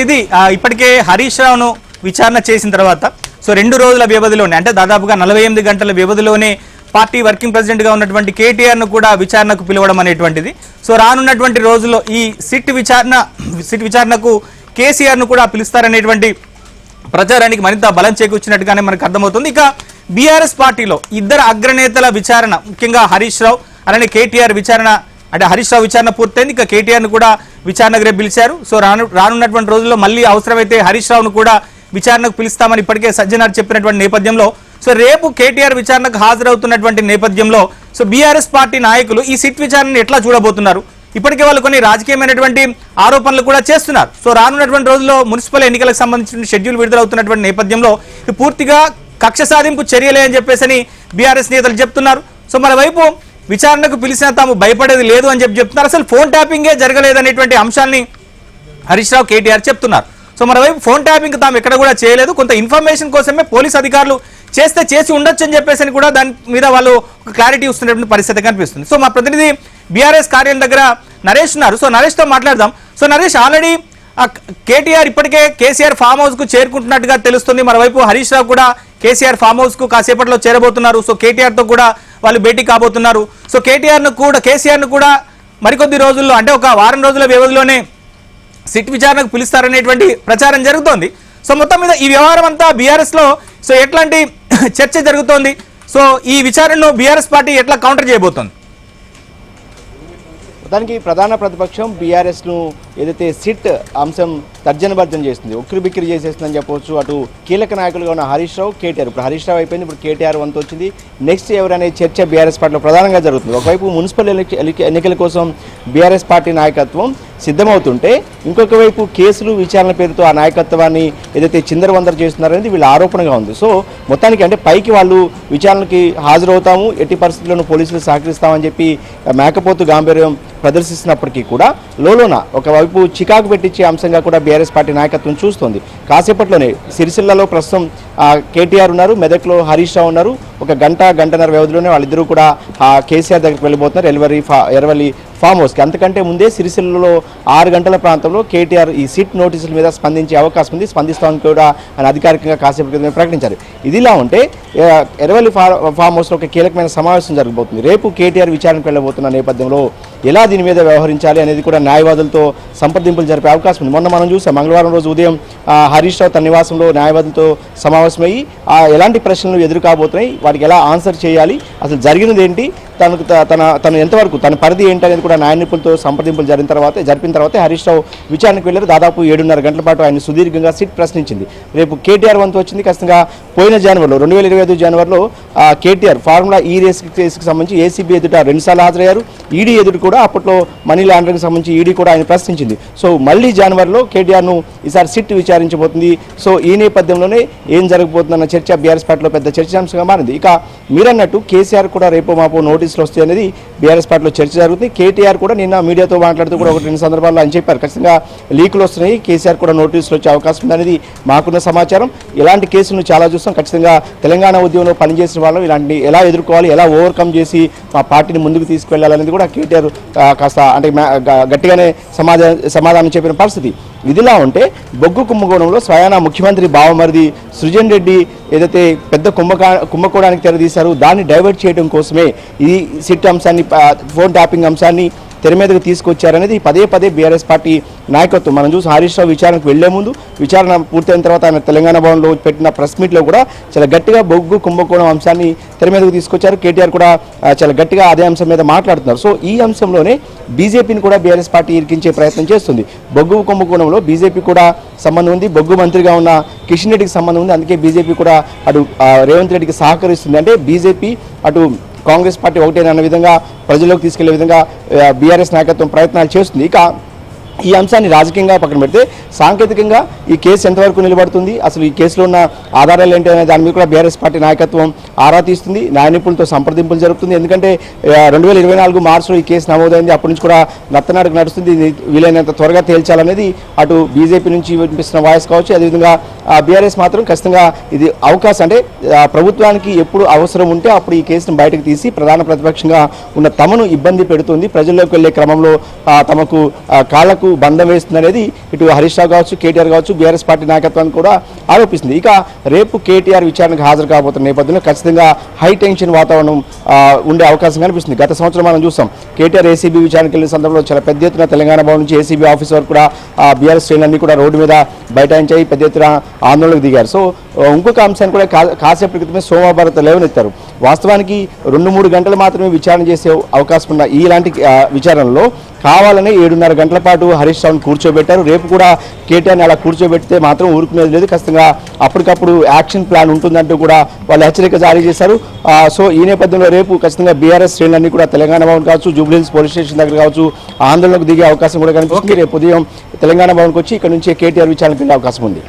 ఇది ఇప్పటికే హరీష్ రావును విచారణ చేసిన తర్వాత సో 2 రోజుల వ్యవధిలోనే అంటే దాదాపుగా 48 గంటల వ్యవధిలోనే పార్టీ వర్కింగ్ ప్రెసిడెంట్ గా ఉన్నటువంటి కేటీఆర్ ను కూడా విచారణకు పిలవడం అనేటువంటిది. సో రానున్నటువంటి రోజుల్లో ఈ సిట్ విచారణకు కేసీఆర్ ను కూడా పిలుస్తారనేటువంటి ప్రచారానికి మరింత బలం చేకూర్చినట్టుగానే మనకు అర్థమవుతుంది. ఇక బీఆర్ఎస్ పార్టీలో ఇద్దరు అగ్రనేతల విచారణ, ముఖ్యంగా హరీష్ రావు అలానే కేటీఆర్ విచారణ, అంటే హరీష్ రావు విచారణ పూర్తయింది. ఇక కేటీఆర్ ను కూడా విచారణకు రేపు పిలిచారు. సో రానున్నటువంటి రోజుల్లో మళ్ళీ అవసరమైతే హరీష్ రావును కూడా విచారణకు పిలుస్తామని ఇప్పటికే సజ్జనార్ చెప్పినటువంటి నేపథ్యంలో సో రేపు కేటీఆర్ విచారణకు హాజరవుతున్నటువంటి నేపథ్యంలో సో బీఆర్ఎస్ పార్టీ నాయకులు ఈ సిట్ విచారణను ఎట్లా చూడబోతున్నారు? ఇప్పటికే వాళ్ళు కొన్ని రాజకీయమైనటువంటి ఆరోపణలు కూడా చేస్తున్నారు. సో రానున్నటువంటి రోజుల్లో మున్సిపల్ ఎన్నికలకు సంబంధించిన షెడ్యూల్ విడుదలవుతున్నటువంటి నేపథ్యంలో పూర్తిగా కక్ష సాధింపు చర్యలే అని చెప్పేసి బీఆర్ఎస్ నేతలు చెప్తున్నారు. సో మరోవైపు విచారణకు పిలిచినా తాము భయపడేది లేదు అని చెప్తున్నారు. అసలు ఫోన్ ట్యాపింగే జరగలేదనేటువంటి అంశాన్ని హరీష్ రావు కేటీఆర్ చెప్తున్నారు. సో మరోవైపు ఫోన్ ట్యాపింగ్ తాము ఎక్కడ కూడా చేయలేదు, కొంత ఇన్ఫర్మేషన్ కోసమే పోలీస్ అధికారులు చేసి ఉండొచ్చు అని చెప్పేసి కూడా దాని మీద వాళ్ళు ఒక క్లారిటీ ఇస్తున్నటువంటి పరిస్థితి కనిపిస్తుంది. సో మా ప్రతినిధి బీఆర్ఎస్ కార్యాలయం దగ్గర నరేష్ ఉన్నారు. సో నరేష్తో మాట్లాడదాం. సో నరేష్, ఆల్రెడీ కేటీఆర్ ఇప్పటికే కేసీఆర్ ఫామ్ హౌస్ కు చేరుకుంటున్నట్టుగా తెలుస్తుంది. మరోవైపు హరీష్ రావు కూడా కేసీఆర్ ఫామ్ హౌస్ కు కాసేపట్లో చేరబోతున్నారు. సో కేటీఆర్ తో కూడా వాళ్ళు భేటీ కాబోతున్నారు. సో కేసీఆర్ ను కూడా మరికొద్ది రోజుల్లో అంటే ఒక వారం రోజుల వ్యవధిలోనే సిట్ విచారణకు పిలుస్తారనేటువంటి ప్రచారం జరుగుతోంది. సో మొత్తం మీద ఈ వ్యవహారం అంతా బీఆర్ఎస్ లో సో ఎట్లాంటి చర్చ జరుగుతోంది? సో ఈ విచారణను బీఆర్ఎస్ పార్టీ ఎట్లా కౌంటర్ చేయబోతోంది? దానికి ప్రధాన ప్రతిపక్షం బీఆర్ఎస్ ను ఏదైతే సిట్ అంశం తర్జనభర్జన చేస్తుంది, ఉక్కిరి బిక్కిరి చేసేస్తుందని చెప్పవచ్చు. అటు కీలక నాయకులుగా ఉన్న హరీష్ రావు, కేటీఆర్, ఇప్పుడు హరీష్ రావు అయిపోయింది, ఇప్పుడు కేటీఆర్ వంతు వచ్చింది. నెక్స్ట్ ఎవరనే చర్చ బీఆర్ఎస్ పార్టీలో ప్రధానంగా జరుగుతుంది. ఒకవైపు మున్సిపల్ ఎన్నికల కోసం బీఆర్ఎస్ పార్టీ నాయకత్వం సిద్ధమవుతుంటే ఇంకొక వైపు కేసులు విచారణ పేరుతో ఆ నాయకత్వాన్ని ఏదైతే చిందరవందర చేస్తున్నారనేది వీళ్ళ ఆరోపణగా ఉంది. సో మొత్తానికి అంటే పైకి వాళ్ళు విచారణకి హాజరవుతాము, ఎట్టి పరిస్థితుల్లోనూ పోలీసులు సహకరిస్తామని చెప్పి మేకపోతు గాంభీర్యం ప్రదర్శిస్తున్నప్పటికీ కూడా లోలోన ఒకవైపు చికాకు పెట్టించే అంశంగా కూడా బీఆర్ఎస్ పార్టీ నాయకత్వం చూస్తోంది. కాసేపట్లోనే సిరిసిల్లలో ప్రస్తుతం కేటీఆర్ ఉన్నారు, మెదక్లో హరీష్ రావు ఉన్నారు. ఒక గంటన్నర వ్యవధిలోనే వాళ్ళిద్దరూ కూడా కేసీఆర్ దగ్గరికి వెళ్ళిపోతున్నారు ఎర్వల్లి ఫామ్ హౌస్కి. అంతకంటే ముందే సిరిసిల్లలో 6 గంటల ప్రాంతంలో కేటీఆర్ ఈ సిట్ నోటీసుల మీద స్పందించే అవకాశం ఉంది, స్పందిస్తామని కూడా ఆయన అధికారికంగా కాసేపు క్రితమే ప్రకటించారు. ఇదిలా ఉంటే ఎర్వల్లి ఫామ్ హౌస్లో ఒక కీలకమైన సమావేశం జరగబోతుంది. రేపు కేటీఆర్ విచారణకు వెళ్ళబోతున్న నేపథ్యంలో ఎలా దీని మీద వ్యవహరించాలి అనేది కూడా న్యాయవాదులతో సంప్రదింపులు జరిపే అవకాశం ఉంది. మొన్న మనం చూసాం, మంగళవారం రోజు ఉదయం హరీష్ రావు తన నివాసంలో న్యాయవాదులతో సమావేశమయ్యి ఎలాంటి ప్రశ్నలు ఎదురు కాబోతున్నాయి, వాటికి ఎలా ఆన్సర్ చేయాలి, అసలు జరిగినది ఏంటి, తను ఎంతవరకు తన పరిధి ఏంటి అనేది కూడా న్యాయ నిపుణులతో సంప్రదింపులు జరిపిన తర్వాత హరీష్ రావు విచారణకు వెళ్ళారు. దాదాపు 7:30 గంటల పాటు ఆయన సుదీర్ఘంగా సిట్ ప్రశ్నించింది. రేపు కేటీఆర్ వంతు వచ్చింది. ఖచ్చితంగా పోయిన జనవరిలో 2025 జనవరిలో కేటీఆర్ ఫార్ములా ఈ కేసుకు సంబంధించి ఏసీబీ ఎదుట 2 సార్లు హాజరయ్యారు. ఈడీ ఎదుట కూడా అప్పట్లో మనీ లాండరింగ్ సంబంధించి ఈడీ కూడా ఆయన ప్రశ్నించింది. సో మళ్ళీ జనవరిలో కేటీఆర్ను ఈసారి సిట్ విచారించబోతుంది. సో ఈ నేపథ్యంలోనే ఏం జరగబోతుందన్న చర్చ బీఆర్ఎస్ పార్టీలో పెద్ద చర్చాంశంగా మారింది. ఇక మీరన్నట్టు కేసీఆర్ కూడా రేపు మాపు నోటీసులు వస్తాయి అనేది బీఆర్ఎస్ పార్టీలో చర్చ జరుగుతుంది. కేటీఆర్ కూడా నిన్న మీడియాతో మాట్లాడుతూ కూడా 1-2 సందర్భాల్లో ఆయన చెప్పారు, ఖచ్చితంగా లీకులు వస్తున్నాయి, కేసీఆర్ కూడా నోటీసులు వచ్చే అవకాశం ఉందనేది మాకున్న సమాచారం. ఇలాంటి కేసులను చాలా చూస్తాం. ఖచ్చితంగా తెలంగాణ ఉద్యమంలో పనిచేసిన వాళ్ళు ఇలాంటి ఎలా ఎదుర్కోవాలి, ఎలా ఓవర్కమ్ చేసి మా పార్టీని ముందుకు తీసుకువెళ్లాలనేది కూడా కేటీఆర్ కాస్త అంటే గట్టిగానే సమాధానం చెప్పిన పరిస్థితి. ఇదిలా ఉంటే బొగ్గు కుంభకోణంలో స్వయానా ముఖ్యమంత్రి బావమరిది సృజన్ రెడ్డి ఏదైతే పెద్ద కుంభకోణానికి తెరదీశారో దాన్ని డైవర్ట్ చేయడం కోసమే ఈ సిట్ అంశాన్ని, ఫోన్ ట్యాపింగ్ అంశాన్ని తెర మీదకు తీసుకొచ్చారనేది పదే బీఆర్ఎస్ పార్టీ నాయకత్వం. మనం చూసి హరీష్ రావు విచారణకు వెళ్లే ముందు, విచారణ పూర్తయిన తర్వాత ఆయన తెలంగాణ భవన్లో పెట్టిన ప్రెస్ మీట్లో కూడా చాలా గట్టిగా బొగ్గు కుంభకోణం అంశాన్ని తెర మీదకు తీసుకొచ్చారు. కేటీఆర్ కూడా చాలా గట్టిగా అదే అంశం మీద మాట్లాడుతున్నారు. సో ఈ అంశంలోనే బీజేపీని కూడా బీఆర్ఎస్ పార్టీ ఇరికించే ప్రయత్నం చేస్తుంది. బొగ్గు కుంభకోణంలో బీజేపీ కూడా సంబంధం ఉంది, బొగ్గు మంత్రిగా ఉన్న కిషన్ రెడ్డికి సంబంధం ఉంది. అందుకే బీజేపీ కూడా అటు రేవంత్ రెడ్డికి సహకరిస్తుంది. అంటే బీజేపీ అటు కాంగ్రెస్ పార్టీ ఒకటేనన్న విధంగా ప్రజల్లోకి తీసుకెళ్లే విధంగా బీఆర్ఎస్ నాయకత్వం ప్రయత్నాలు చేస్తుంది. ఇక ఈ అంశాన్ని రాజకీయంగా పక్కన పెడితే సాంకేతికంగా ఈ కేసు ఎంతవరకు నిలబడుతుంది, అసలు ఈ కేసులో ఉన్న ఆధారాలు ఏంటి అనే దాని మీద కూడా బీఆర్ఎస్ పార్టీ నాయకత్వం ఆరా తీస్తుంది, న్యాయ నిపుణులతో సంప్రదింపులు జరుగుతుంది. ఎందుకంటే 2024 మార్చిలో ఈ కేసు నమోదైంది, అప్పటి నుంచి కూడా నత్తనాడుకు నడుస్తుంది. వీలైనంత త్వరగా తేల్చాలనేది అటు బీజేపీ నుంచి వినిపిస్తున్న వాయిస్ కావచ్చు, అదేవిధంగా బీఆర్ఎస్ మాత్రం ఖచ్చితంగా ఇది అవకాశం అంటే ప్రభుత్వానికి ఎప్పుడు అవసరం ఉంటే అప్పుడు ఈ కేసును బయటకు తీసి ప్రధాన ప్రతిపక్షంగా ఉన్న తమను ఇబ్బంది పెడుతుంది, ప్రజల్లోకి వెళ్లే క్రమంలో తమకు కాళ్లకు బంధం వేస్తుంది అనేది ఇటు హరీష్ రావు కావచ్చు, కేటీఆర్ కావచ్చు, బీఆర్ఎస్ పార్టీ నాయకత్వాన్ని కూడా ఆరోపిస్తుంది. ఇక రేపు కేటీఆర్ విచారణకు హాజరు కాబోతున్న నేపథ్యంలో ఖచ్చితంగా హై టెన్షన్ వాతావరణం ఉండే అవకాశం కనిపిస్తుంది. గత సంవత్సరం మనం చూస్తాం కేటీఆర్ ఏసీబీ విచారణకు వెళ్ళిన సందర్భంలో చాలా పెద్ద ఎత్తున తెలంగాణ భవన్ నుంచి ఏసీబీ ఆఫీస్ వరకు కూడా బీఆర్ఎస్ శ్రేణులన్నీ కూడా రోడ్డు మీద బైఠాయించాయి, పెద్ద ఎత్తున ఆందోళనకు దిగారు. సో ఇంకొక అంశాన్ని కూడా కాసేపటి క్రితమే సోమవారం లేవనెత్తారు. వాస్తవానికి 2-3 గంటలు మాత్రమే విచారణ చేసే అవకాశం ఉన్న ఇలాంటి విచారణలో కావాలని 7:30 గంటల పాటు హరీష్ రావును కూర్చోబెట్టారు. రేపు కూడా కేటీఆర్ని అలా కూర్చోబెడితే మాత్రం ఊరుకునేది లేదు, ఖచ్చితంగా అప్పటికప్పుడు యాక్షన్ ప్లాన్ ఉంటుందంటూ కూడా వాళ్ళు హెచ్చరిక జారీ చేశారు. సో ఈ నేపథ్యంలో రేపు ఖచ్చితంగా బీఆర్ఎస్ శ్రేణులన్నీ కూడా తెలంగాణ భవన్ కావచ్చు, జూబ్లీహిల్స్ పోలీస్ స్టేషన్ దగ్గర కావచ్చు ఆందోళనకు దిగే అవకాశం కూడా కనిపిస్తుంది. రేపు ఉదయం తెలంగాణ భవన్కి వచ్చి ఇక్కడ నుంచి కేటీఆర్ విచారణకు వెళ్ళే అవకాశం ఉంది.